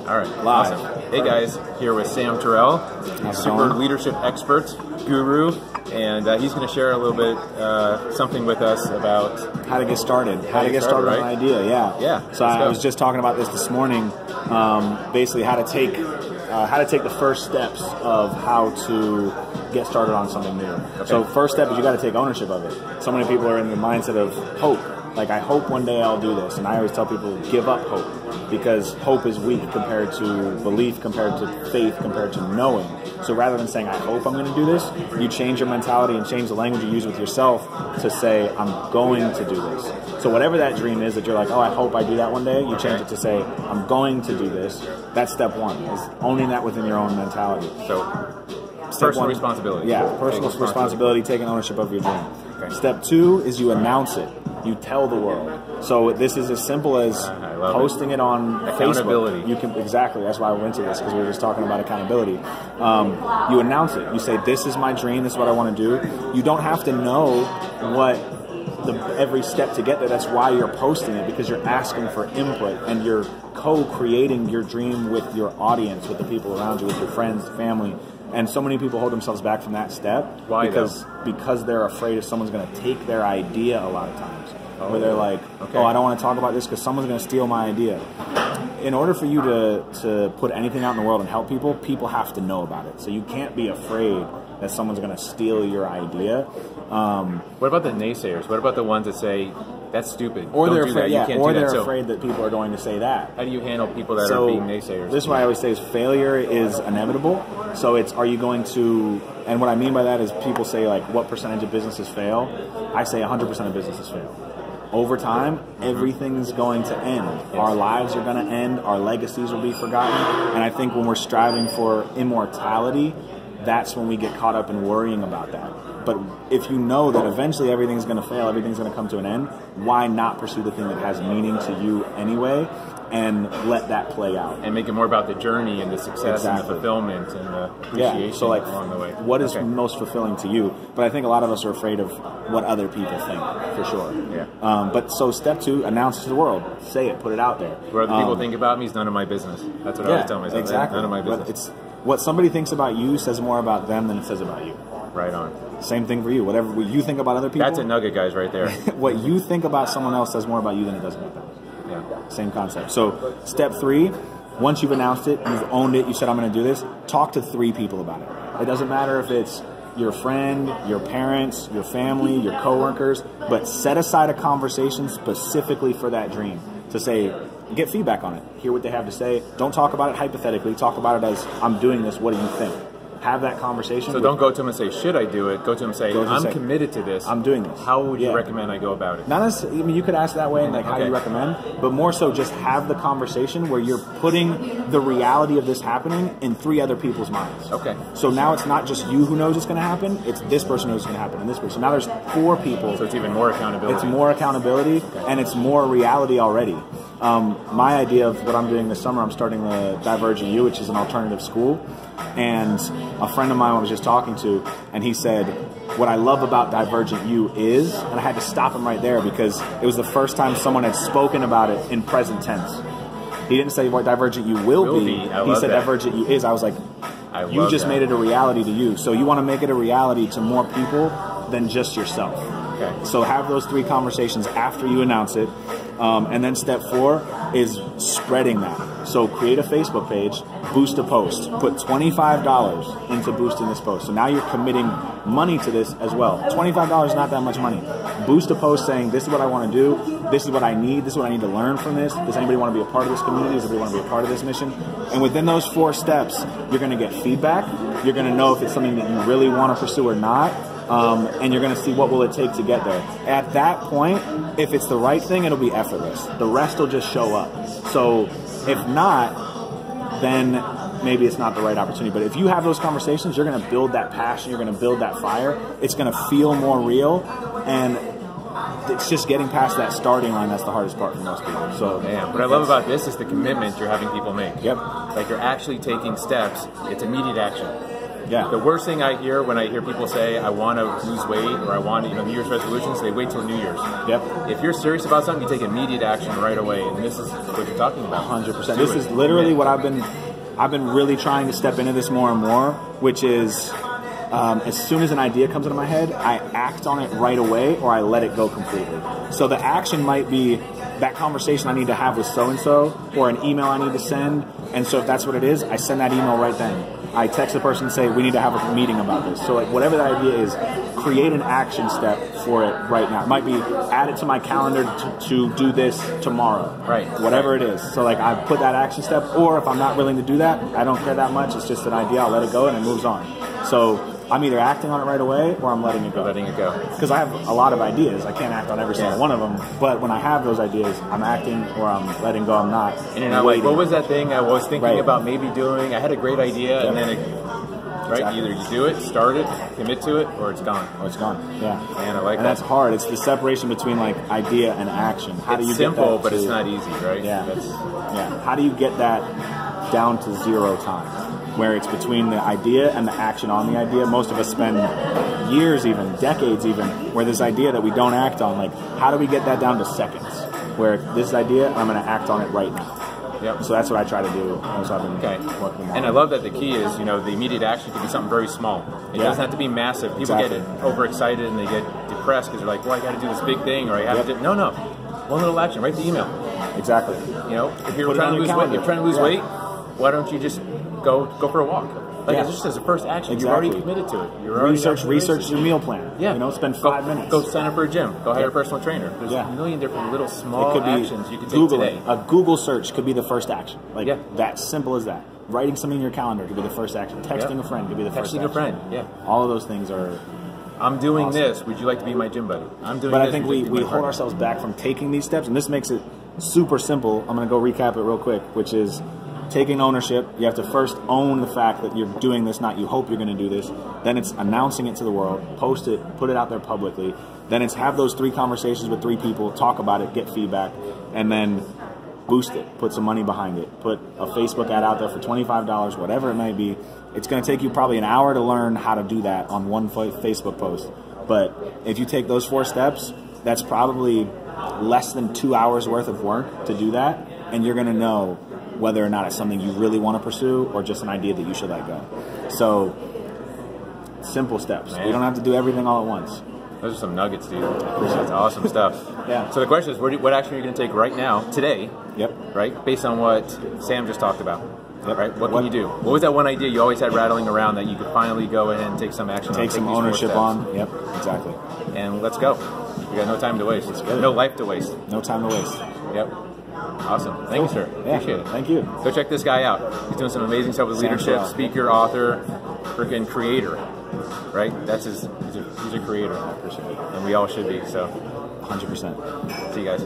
All right, Live. awesome. Hey guys, here with Sam Tarrell, super leadership expert, guru, and he's going to share a little bit something with us about how to get started. How to get started right? on an idea, yeah. Yeah. So I was just talking about this morning, basically how to take the first steps of how to get started on something new. Okay. So first step is you got to take ownership of it. So many people are in the mindset of hope. Like, I hope one day I'll do this. And I always tell people, give up hope. Because hope is weak compared to belief, compared to faith, compared to knowing. So rather than saying, I hope I'm going to do this, you change your mentality and change the language you use with yourself to say, I'm going to do this. So whatever that dream is that you're like, oh, I hope I do that one day, you change it to say, I'm going to do this. That's step one, is owning that within your own mentality. So personal responsibility. Yeah, personal responsibility, taking ownership of your dream. Okay. Step two is you announce it. You tell the world. So this is as simple as posting it on Facebook. You can exactly. That's why I went to this, because we were just talking about accountability. You announce it. You say, "This is my dream. This is what I want to do." You don't have to know what every step to get there. That's why you're posting it, because you're asking for input and you're co-creating your dream with your audience, with the people around you, with your friends, family. And so many people hold themselves back from that step. Why? Because they're afraid if someone's going to take their idea a lot of times. Where they're like, oh, I don't want to talk about this because someone's going to steal my idea. In order for you to put anything out in the world and help people, people have to know about it. So you can't be afraid that someone's going to steal your idea. What about the naysayers? What about the ones that say, that's stupid, or they're don't do afraid, that, you can't or do that. They're afraid that people are going to say that. How do you handle people that are being naysayers? This is what I always say is failure is inevitable. So it's, are you going to, and what I mean by that is people say, like, what percentage of businesses fail? I say 100% of businesses fail. Over time, everything's going to end. Yes. Our lives are going to end. Our legacies will be forgotten. And I think when we're striving for immortality, that's when we get caught up in worrying about that. But if you know that eventually everything's going to fail, everything's going to come to an end, why not pursue the thing that has meaning to you anyway and let that play out? And make it more about the journey and the success and the fulfillment and the appreciation along the way. What is most fulfilling to you? But I think a lot of us are afraid of what other people think, for sure. Yeah. But so step two, announce it to the world. Say it, put it out there. What other people think about me is none of my business. That's what I always tell myself. Exactly. None of my business. But it's what somebody thinks about you says more about them than it says about you. Right on. Same thing for you. Whatever you think about other people. That's a nugget, guys, right there. What you think about someone else says more about you than it does about them. Yeah. Same concept. So step three, once you've announced it, you've owned it, you said, I'm going to do this, talk to 3 people about it. It doesn't matter if it's your friend, your parents, your family, your coworkers, but set aside a conversation specifically for that dream to say, get feedback on it. Hear what they have to say. Don't talk about it hypothetically. Talk about it as, I'm doing this. What do you think? Have that conversation. So don't go to them and say, should I do it? Go to them and say, I'm committed to this. I'm doing this. How would you recommend I go about it? Not necessarily, I mean, you could ask that way and like how you recommend, but more so just have the conversation where you're putting the reality of this happening in 3 other people's minds. Okay. So now it's not just you who knows it's going to happen, it's this person knows it's going to happen and this person. Now there's 4 people. So it's even more accountability. It's more accountability and it's more reality already. My idea of what I'm doing this summer, I'm starting the Divergent U, which is an alternative school. And a friend of mine I was just talking to, and he said, what I love about Divergent U is, and I had to stop him right there because it was the first time someone had spoken about it in present tense. He didn't say what Divergent U will be. He said Divergent U is. I was like, you just made it a reality to you. So you want to make it a reality to more people than just yourself. Okay. So have those 3 conversations after you announce it. And then step 4 is spreading that. So create a Facebook page, boost a post, put $25 into boosting this post. So now you're committing money to this as well. $25 is not that much money. Boost a post saying, this is what I want to do, this is what I need, this is what I need to learn from this. Does anybody want to be a part of this community? Does anybody want to be a part of this mission? And within those 4 steps, you're going to get feedback. You're going to know if it's something that you really want to pursue or not. And you're going to see what will it take to get there. At that point, if it's the right thing, it'll be effortless. The rest will just show up. So if not, then maybe it's not the right opportunity. But if you have those conversations, you're going to build that passion. You're going to build that fire. It's going to feel more real. And it's just getting past that starting line that's the hardest part for most people. So, man, what I love about this is the commitment you're having people make. Yep. Like you're actually taking steps. It's immediate action. Yeah. The worst thing I hear when I hear people say, I want to lose weight or I want to, New Year's resolutions, they wait till New Year's. Yep. If you're serious about something, you take immediate action right away. And this is what you're talking about. 100%. This is literally what I've been really trying to step into this more and more, which is as soon as an idea comes into my head, I act on it right away or I let it go completely. So the action might be that conversation I need to have with so-and-so or an email I need to send. And so if that's what it is, I send that email right then. I text the person and say, we need to have a meeting about this. So like whatever the idea is, create an action step for it right now. It might be add it to my calendar to do this tomorrow. Right. Whatever it is. So like I put that action step, or if I'm not willing to do that, I don't care that much. It's just an idea. I'll let it go and it moves on. So I'm either acting on it right away or I'm letting it go. Letting it go. Because I have a lot of ideas. I can't act on every single one of them. But when I have those ideas, I'm acting or I'm letting go. I'm not. And you're not like, what was that thing I was thinking about maybe doing? I had a great idea, and then either you do it, start it, commit to it, or it's gone. Or it's gone. Yeah. And I like that. And that's hard. It's the separation between like idea and action. How do you simple, get that but it's not easy, right? Yeah. Yeah. How do you get that down to 0 time? Where it's between the idea and the action on the idea. Most of us spend years, even decades, even where this idea that we don't act on. Like, how do we get that down to seconds? Where this idea, I'm going to act on it right now. Yep. So that's what I try to do. So I've been working on. And I love that the key is, the immediate action can be something very small. It doesn't have to be massive. People get overexcited and they get depressed because they're like, well, I got to do this big thing, or I have to do. No. One little action. Write the email. Exactly. If you're trying to lose weight, why don't you just go for a walk? Like it's just as a first action, you're already committed to it. You're already research your meal plan. Yeah, spend 5 minutes. Go sign up for a gym. Go hire a personal trainer. There's a million different little small actions you can take today. A Google search could be the first action. That simple as that. Writing something in your calendar could be the first action. Texting a friend could be the first action. Texting a friend. Yeah. All of those things are. I'm doing this. Would you like to be my gym buddy? I'm doing. But this. I think we hold ourselves back from taking these steps, and this makes it super simple. I'm going to go recap it real quick, which is taking ownership. You have to first own the fact that you're doing this, not you hope you're going to do this. Then it's announcing it to the world, post it, put it out there publicly. Then it's have those 3 conversations with 3 people, talk about it, get feedback, and then boost it, put some money behind it, put a Facebook ad out there for $25, whatever it may be. It's going to take you probably an hour to learn how to do that on one Facebook post. But if you take those 4 steps, that's probably less than 2 hours worth of work to do that, and you're going to know whether or not it's something you really want to pursue or just an idea that you should let go. So, simple steps. You don't have to do everything all at once. Those are some nuggets, dude. That's awesome stuff. Yeah. So the question is, what action are you going to take right now, today? Yep. Right? Based on what Sam just talked about. Yep. Right? What can you do? What was that one idea you always had rattling around that you could finally go ahead and take some action on? Take some ownership on. Yep, exactly. And let's go. We got no time to waste. No life to waste. No time to waste. Yep. Awesome. Thank you, sir. Yeah, appreciate it. Thank you. Go check this guy out. He's doing some amazing stuff with leadership, speaker, author, freaking creator. Right? That's he's a creator. I appreciate it. And we all should be, so. 100%. See you guys.